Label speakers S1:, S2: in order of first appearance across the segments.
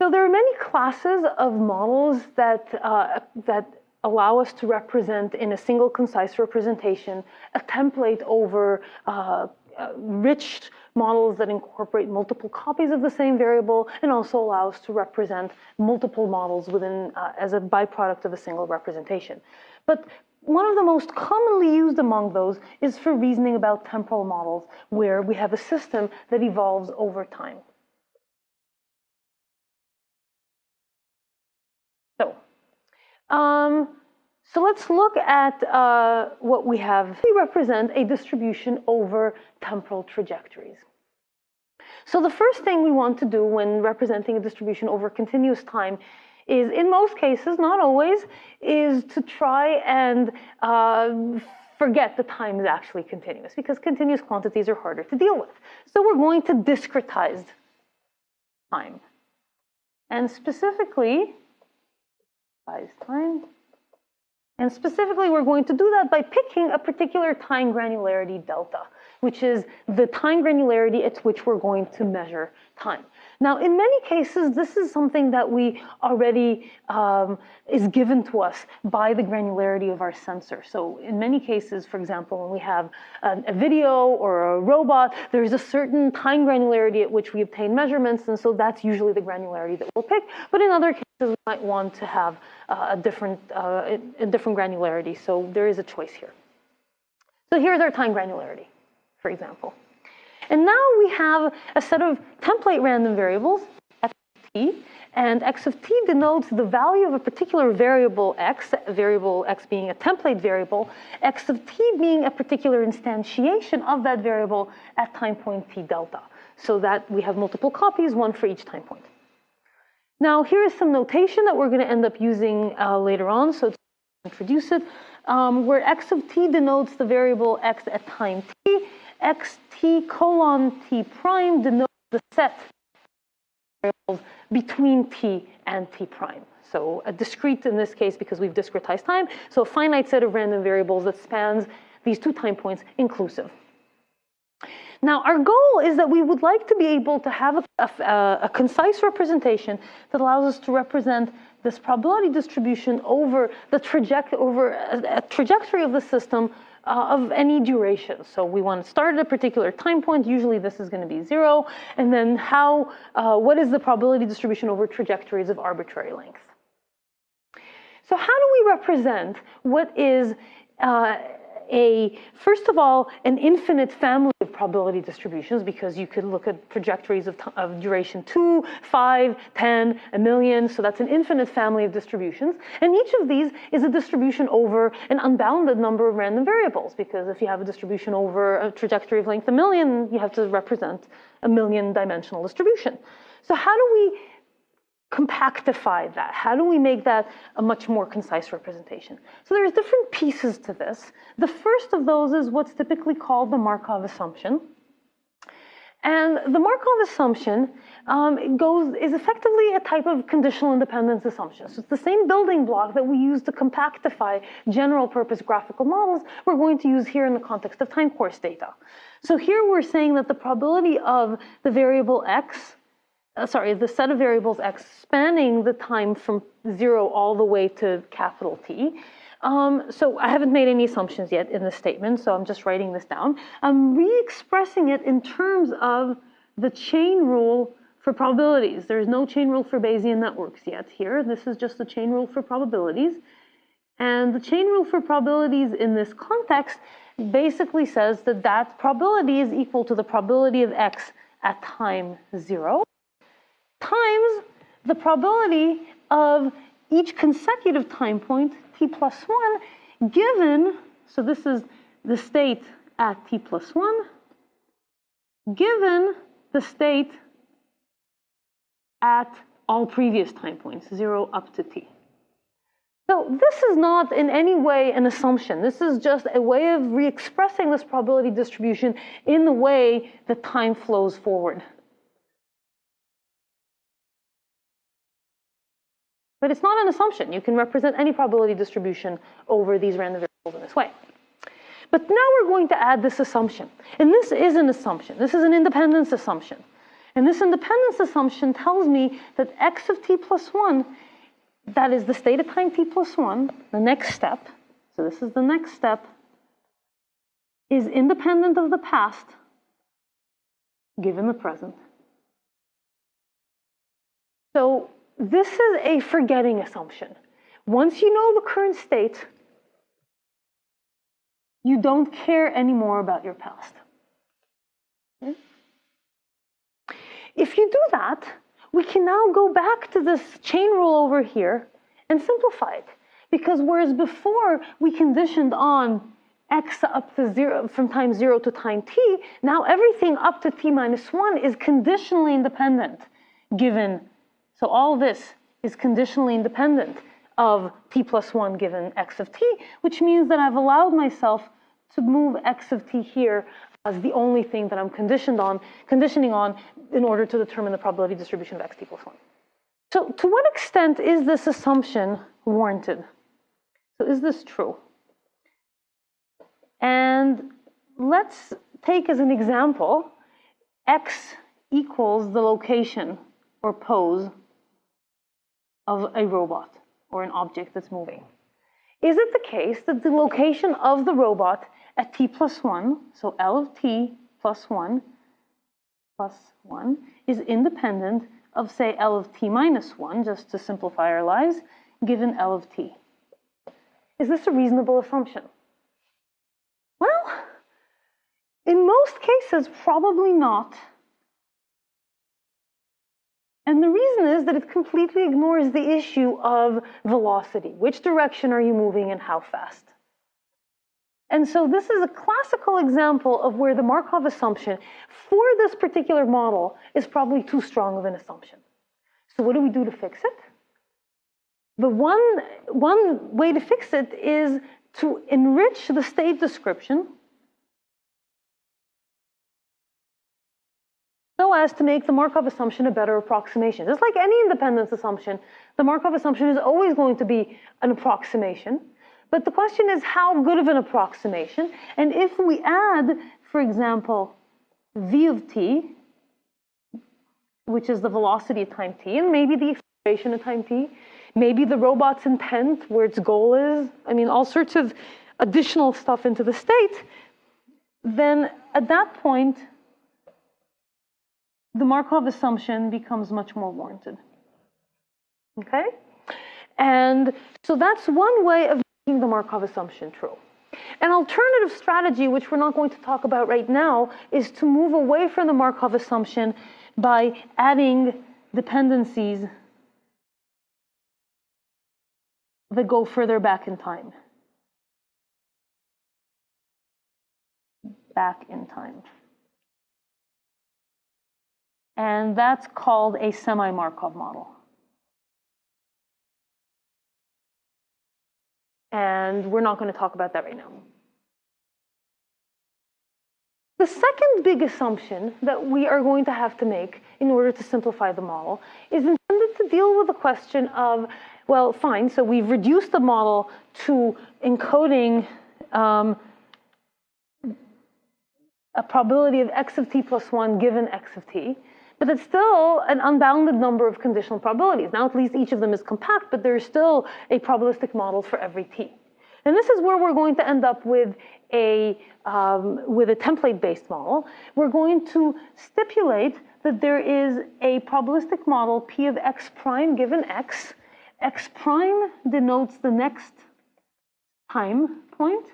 S1: So there are many classes of models that allow us to represent in a single concise representation a template over rich models that incorporate multiple copies of the same variable and also allow us to represent multiple models within as a byproduct of a single representation. But one of the most commonly used among those is for reasoning about temporal models, where we have a system that evolves over time. So let's look at what we have. We represent a distribution over temporal trajectories. So the first thing we want to do when representing a distribution over continuous time is, in most cases, not always, is to try and forget the time is actually continuous, because continuous quantities are harder to deal with. So we're going to discretize time. And specifically, we're going to do that by picking a particular time granularity delta, which is the time granularity at which we're going to measure time. Now, in many cases, this is something that we already is given to us by the granularity of our sensor. So in many cases, for example, when we have a video or a robot, there's a certain time granularity at which we obtain measurements, and so that's usually the granularity that we'll pick. But in other cases, we might want to have a different granularity, so there is a choice here. So here's our time granularity, for example. And now we have a set of template random variables, x of t, and x of t denotes the value of a particular variable x being a template variable, x of t being a particular instantiation of that variable at time point t delta, so that we have multiple copies, one for each time point. Now, here is some notation that we're going to end up using later on, so to introduce it, where x of t denotes the variable x at time t, xt colon t prime denotes the set of variables between t and t prime. So a discrete in this case because we've discretized time, so a finite set of random variables that spans these two time points inclusive. Now, our goal is that we would like to be able to have a concise representation that allows us to represent this probability distribution over the a trajectory of the system of any duration. So we want to start at a particular time point. Usually this is going to be 0. And then what is the probability distribution over trajectories of arbitrary length? So how do we represent what is first of all, an infinite family of probability distributions, because you could look at trajectories of duration 2, 5, 10, a million, so that's an infinite family of distributions. And each of these is a distribution over an unbounded number of random variables, because if you have a distribution over a trajectory of length 1 million, you have to represent a 1,000,000-dimensional distribution. So how do we compactify that? How do we make that a much more concise representation? So there's different pieces to this. The first of those is what's typically called the Markov assumption. And the Markov assumption is effectively a type of conditional independence assumption. So it's the same building block that we use to compactify general purpose graphical models we're going to use here in the context of time course data. So here we're saying that the probability of the variable x, the set of variables x spanning the time from 0 all the way to capital T. So I haven't made any assumptions yet in this statement, so I'm just writing this down. I'm re-expressing it in terms of the chain rule for probabilities. There's no chain rule for Bayesian networks yet here. This is just the chain rule for probabilities. And the chain rule for probabilities in this context basically says that that probability is equal to the probability of x at time 0 times the probability of each consecutive time point, t plus 1, given, so this is the state at t plus 1, given the state at all previous time points, 0 up to t. So this is not in any way an assumption. This is just a way of re-expressing this probability distribution in the way that time flows forward. But it's not an assumption. You can represent any probability distribution over these random variables in this way. But now we're going to add this assumption. And this is an assumption. This is an independence assumption. And this independence assumption tells me that x of t plus 1, that is the state of time t plus 1, the next step, so this is the next step, is independent of the past given the present. So this is a forgetting assumption. Once you know the current state, you don't care anymore about your past. Okay? If you do that, we can now go back to this chain rule over here and simplify it. Because whereas before we conditioned on x up to 0, from time 0 to time t, now everything up to t minus 1 is conditionally independent, given, so all this is conditionally independent of t plus 1 given x of t, which means that I've allowed myself to move x of t here as the only thing that I'm conditioning on in order to determine the probability distribution of x t plus 1. So to what extent is this assumption warranted? So is this true? And let's take as an example, x equals the location or pose of a robot or an object that's moving. Is it the case that the location of the robot at t plus 1, so L of t plus 1, is independent of, say, L of t minus 1, just to simplify our lives, given L of t? Is this a reasonable assumption? Well, in most cases, probably not. And the reason is that it completely ignores the issue of velocity. Which direction are you moving and how fast? And so this is a classical example of where the Markov assumption for this particular model is probably too strong of an assumption. So what do we do to fix it? The one way to fix it is to enrich the state description so as to make the Markov assumption a better approximation. Just like any independence assumption, the Markov assumption is always going to be an approximation. But the question is how good of an approximation? And if we add, for example, v of t, which is the velocity at time t, and maybe the acceleration at time t, maybe the robot's intent, where its goal is, I mean, all sorts of additional stuff into the state, then at that point, the Markov assumption becomes much more warranted. Okay? And so that's one way of making the Markov assumption true. An alternative strategy, which we're not going to talk about right now, is to move away from the Markov assumption by adding dependencies that go further back in time. Back in time. And that's called a semi-Markov model. And we're not going to talk about that right now. The second big assumption that we are going to have to make in order to simplify the model is intended to deal with the question of, well, fine, so we've reduced the model to encoding a probability of x of t plus 1 given x of t, but it's still an unbounded number of conditional probabilities. Now at least each of them is compact, but there's still a probabilistic model for every t. And this is where we're going to end up with a template-based model. We're going to stipulate that there is a probabilistic model p of x prime given x. X prime denotes the next time point,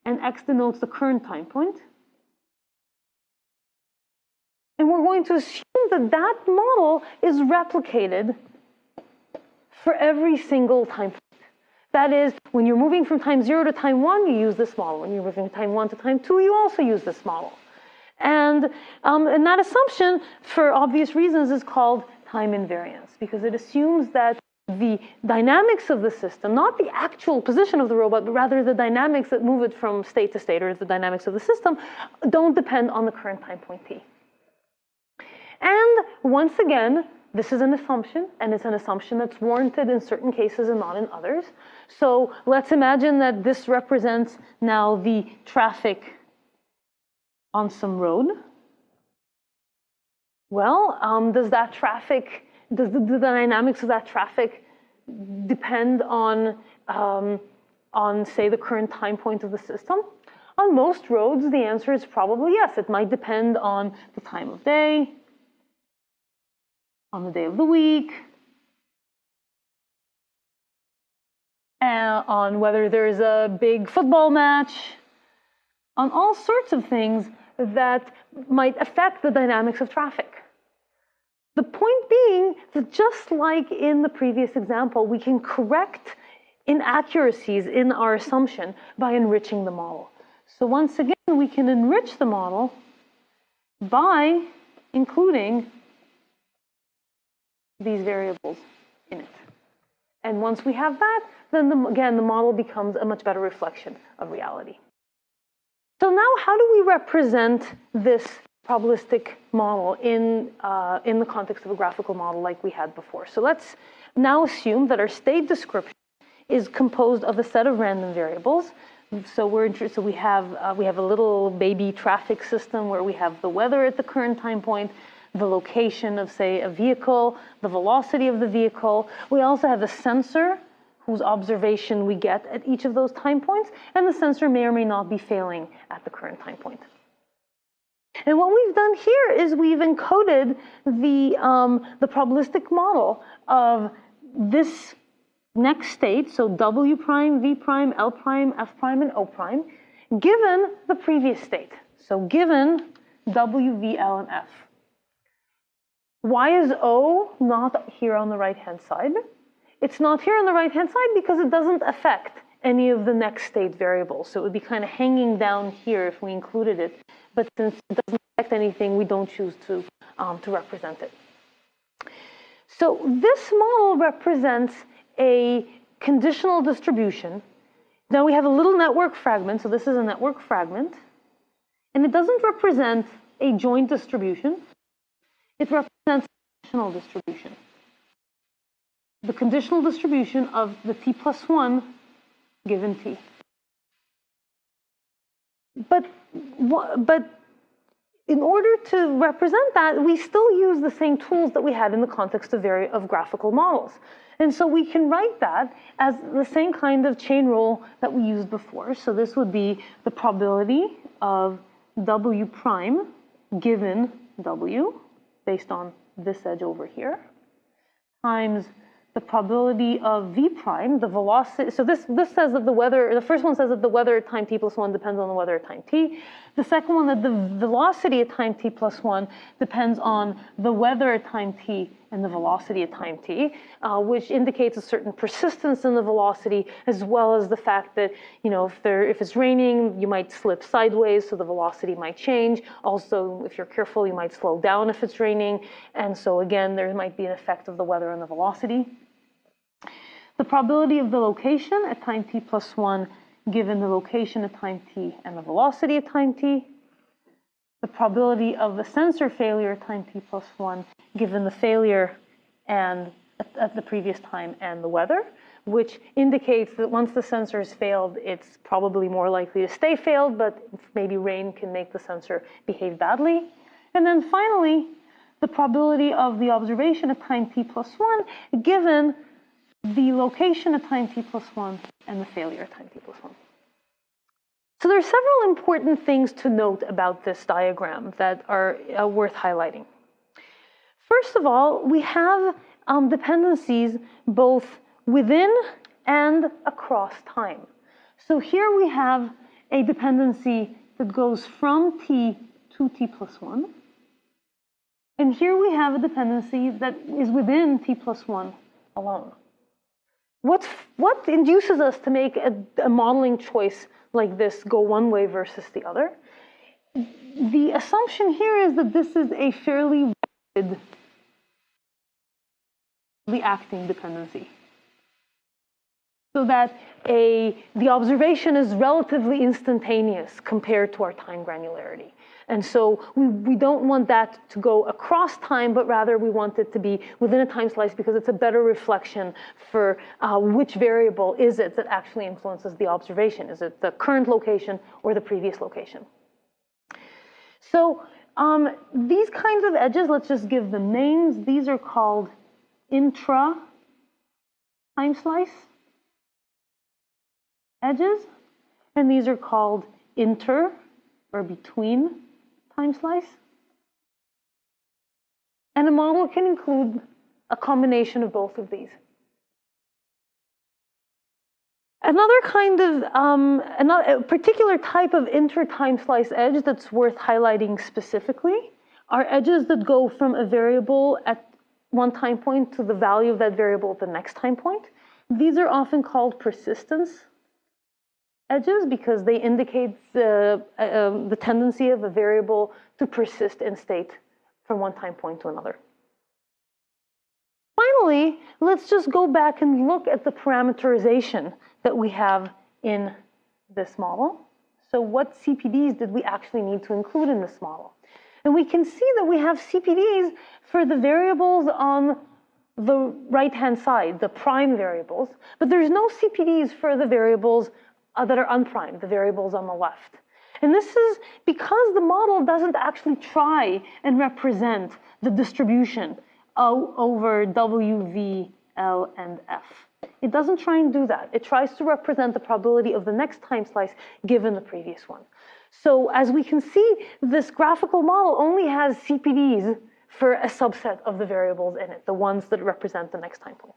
S1: and x denotes the current time point. And we're going to assume that that model is replicated for every single time point. That is, when you're moving from time 0 to time 1, you use this model. When you're moving from time 1 to time 2, you also use this model. And that assumption, for obvious reasons, is called time invariance, because it assumes that the dynamics of the system, not the actual position of the robot, but rather the dynamics that move it from state to state, or the dynamics of the system, don't depend on the current time point t. And once again, this is an assumption, and it's an assumption that's warranted in certain cases and not in others. So let's imagine that this represents now the traffic on some road. Well, does the dynamics of that traffic depend on say, the current time point of the system? On most roads, the answer is probably yes. It might depend on the time of day, on the day of the week, and on whether there's a big football match, on all sorts of things that might affect the dynamics of traffic. The point being that just like in the previous example, we can correct inaccuracies in our assumption by enriching the model. So once again, we can enrich the model by including these variables in it. And once we have that, then again, the model becomes a much better reflection of reality. So now how do we represent this probabilistic model in the context of a graphical model like we had before? So let's now assume that our state description is composed of a set of random variables. So we have a little baby traffic system where we have the weather at the current time point, the location of, say, a vehicle, the velocity of the vehicle. We also have a sensor whose observation we get at each of those time points, and the sensor may or may not be failing at the current time point. And what we've done here is we've encoded the probabilistic model of this next state, so W prime, V prime, L prime, F prime, and O prime, given the previous state. So given W, V, L, and F. Why is O not here on the right-hand side? It's not here on the right-hand side because it doesn't affect any of the next state variables. So it would be kind of hanging down here if we included it. But since it doesn't affect anything, we don't choose to represent it. So this model represents a conditional distribution. Now we have a little network fragment. So this is a network fragment. And it doesn't represent a joint distribution. It represents a conditional distribution. The conditional distribution of the t plus 1 given t. But in order to represent that, we still use the same tools that we had in the context of graphical models. And so we can write that as the same kind of chain rule that we used before. So this would be the probability of W prime given W, based on this edge over here, times the probability of V prime, the velocity. So this says that the first one says that the weather at time t plus 1 depends on the weather at time t. The second one, that the velocity at time t plus 1 depends on the weather at time t and the velocity at time t, which indicates a certain persistence in the velocity, as well as the fact that, you know, if it's raining, you might slip sideways, so the velocity might change. Also, if you're careful, you might slow down if it's raining. And so again, there might be an effect of the weather and the velocity. The probability of the location at time t plus 1 given the location at time t and the velocity at time t. The probability of the sensor failure at time t plus 1 given the failure and at the previous time and the weather, which indicates that once the sensor has failed, it's probably more likely to stay failed, but maybe rain can make the sensor behave badly. And then finally, the probability of the observation at time t plus 1 given the location at time t plus 1 and the failure at time t plus 1. So there are several important things to note about this diagram that are worth highlighting. First of all, we have dependencies both within and across time. So here we have a dependency that goes from t to t plus 1. And here we have a dependency that is within t plus 1 alone. What induces us to make a modeling choice like this go one way versus the other? The assumption here is that this is a fairly rapidly acting dependency. So that the observation is relatively instantaneous compared to our time granularity. And so we don't want that to go across time, but rather we want it to be within a time slice because it's a better reflection for which variable is it that actually influences the observation. Is it the current location or the previous location? So These kinds of edges, let's just give them names. These are called intra time slice edges, and these are called inter, or between time slice. And a model can include a combination of both of these. Another kind of, a particular type of inter-time slice edge that's worth highlighting specifically are edges that go from a variable at one time point to the value of that variable at the next time point. These are often called persistence edges because they indicate the tendency of a variable to persist in state from one time point to another. Finally, let's just go back and look at the parameterization that we have in this model. So what CPDs did we actually need to include in this model? And we can see that we have CPDs for the variables on the right-hand side, the prime variables, but there's no CPDs for the variables that are unprimed, the variables on the left. And this is because the model doesn't actually try and represent the distribution over W, V, L, and F. It doesn't try and do that. It tries to represent the probability of the next time slice given the previous one. So as we can see, this graphical model only has CPDs for a subset of the variables in it, the ones that represent the next time point.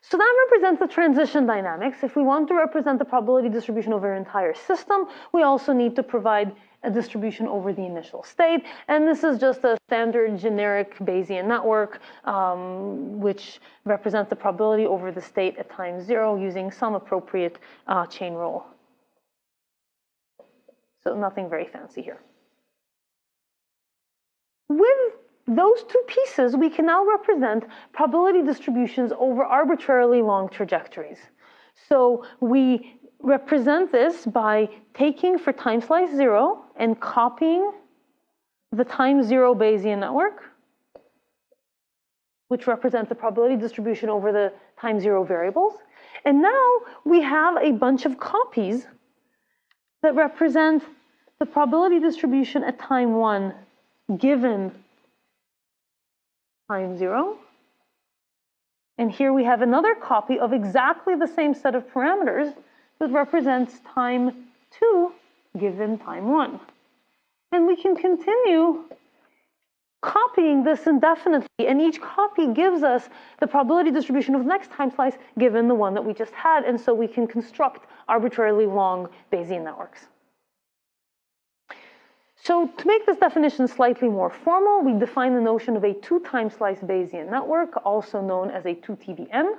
S1: So that represents the transition dynamics. If we want to represent the probability distribution over an entire system, we also need to provide a distribution over the initial state. And this is just a standard generic Bayesian network, which represents the probability over the state at time 0 using some appropriate chain rule. So nothing very fancy here. With those two pieces, we can now represent probability distributions over arbitrarily long trajectories. So we represent this by taking for time slice 0 and copying the time 0 Bayesian network, which represents the probability distribution over the time 0 variables. And now we have a bunch of copies that represent the probability distribution at time 1 given time 0. And here we have another copy of exactly the same set of parameters that represents time 2 given time 1. And we can continue copying this indefinitely, and each copy gives us the probability distribution of the next time slice given the one that we just had, and so we can construct arbitrarily long Bayesian networks. So to make this definition slightly more formal, we define the notion of a 2-time slice Bayesian network, also known as a 2TBN.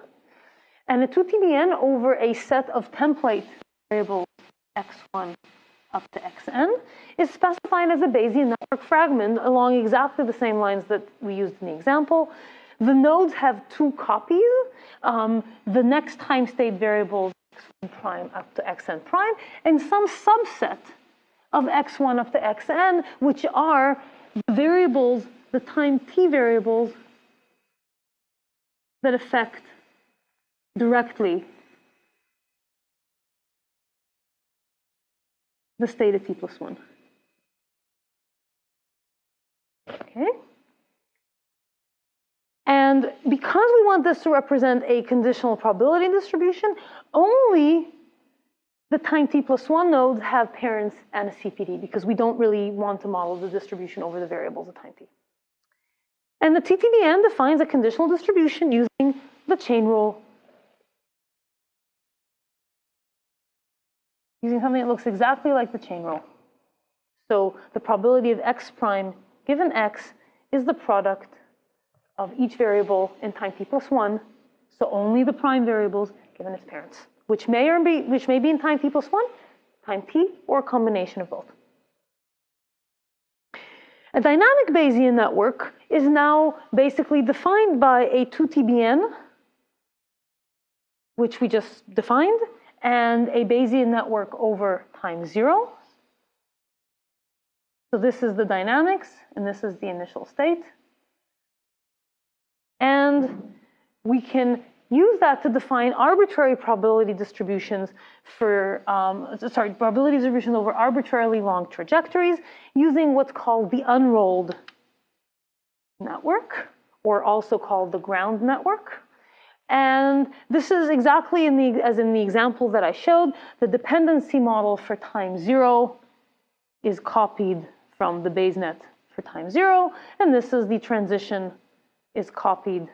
S1: And a 2TBN over a set of template variables x1 up to xn is specified as a Bayesian network fragment along exactly the same lines that we used in the example. The nodes have 2 copies. The next time state variables x1 prime up to xn prime, and some subset of x1 up to xn, which are the variables, the time t variables that affect directly the state at t plus 1. Okay. And because we want this to represent a conditional probability distribution, only the time t plus 1 nodes have parents and a CPD because we don't really want to model the distribution over the variables of time t. And the TTBN defines a conditional distribution using the chain rule, using something that looks exactly like the chain rule. So the probability of x prime given x is the product of each variable in time t plus 1, so only the prime variables given its parents, which may be in time t plus 1, time t, or a combination of both. A dynamic Bayesian network is now basically defined by a 2TBN, which we just defined, and a Bayesian network over time 0. So this is the dynamics, and this is the initial state. And we can use that to define arbitrary probability distributions for, probability distributions over arbitrarily long trajectories using what's called the unrolled network, or also called the ground network. And this is exactly as in the example that I showed. The dependency model for time 0 is copied from the BayesNet for time 0, and this is the transition is copied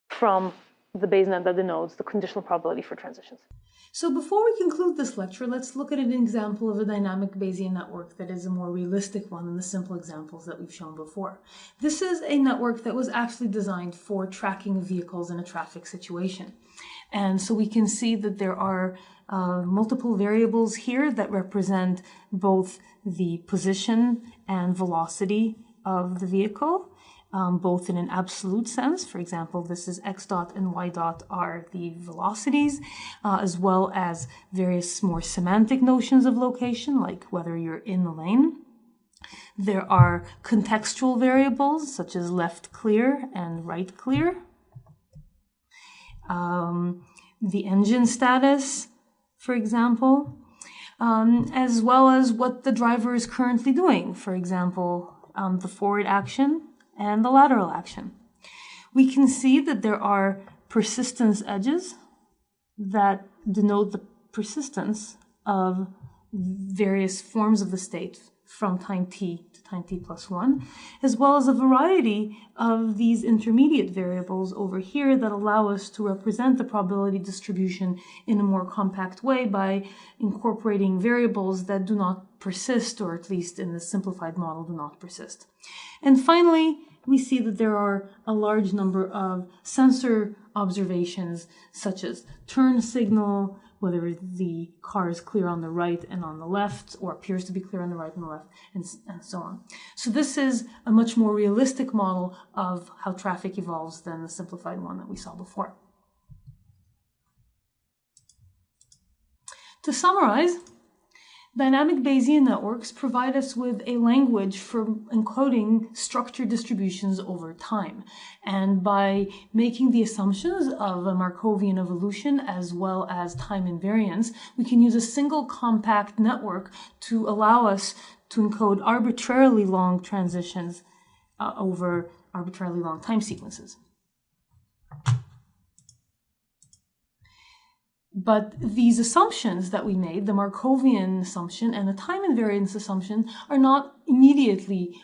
S1: from the BayesNet that denotes the conditional probability for transitions.
S2: So before we conclude this lecture, let's look at an example of a dynamic Bayesian network that is a more realistic one than the simple examples that we've shown before. This is a network that was actually designed for tracking vehicles in a traffic situation. And so we can see that there are multiple variables here that represent both the position and velocity of the vehicle, both in an absolute sense. For example, this is x dot and y dot are the velocities, as well as various more semantic notions of location, like whether you're in the lane. There are contextual variables, such as left clear and right clear. The engine status, for example, as well as what the driver is currently doing. For example, the forward action and the lateral action. We can see that there are persistence edges that denote the persistence of various forms of the state from time t to time t plus 1, as well as a variety of these intermediate variables over here that allow us to represent the probability distribution in a more compact way by incorporating variables that do not persist, or at least in the simplified model do not persist. And finally, we see that there are a large number of sensor observations, such as turn signal, whether the car is clear on the right and on the left, or appears to be clear on the right and the left, and so on. So this is a much more realistic model of how traffic evolves than the simplified one that we saw before. To summarize, dynamic Bayesian networks provide us with a language for encoding structured distributions over time. And by making the assumptions of a Markovian evolution as well as time invariance, we can use a single compact network to allow us to encode arbitrarily long transitions over arbitrarily long time sequences. But these assumptions that we made, the Markovian assumption and the time invariance assumption, are not immediately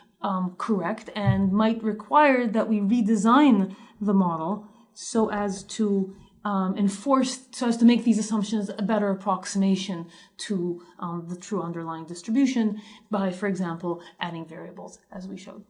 S2: correct and might require that we redesign the model so as to make these assumptions a better approximation to the true underlying distribution by, for example, adding variables, as we showed.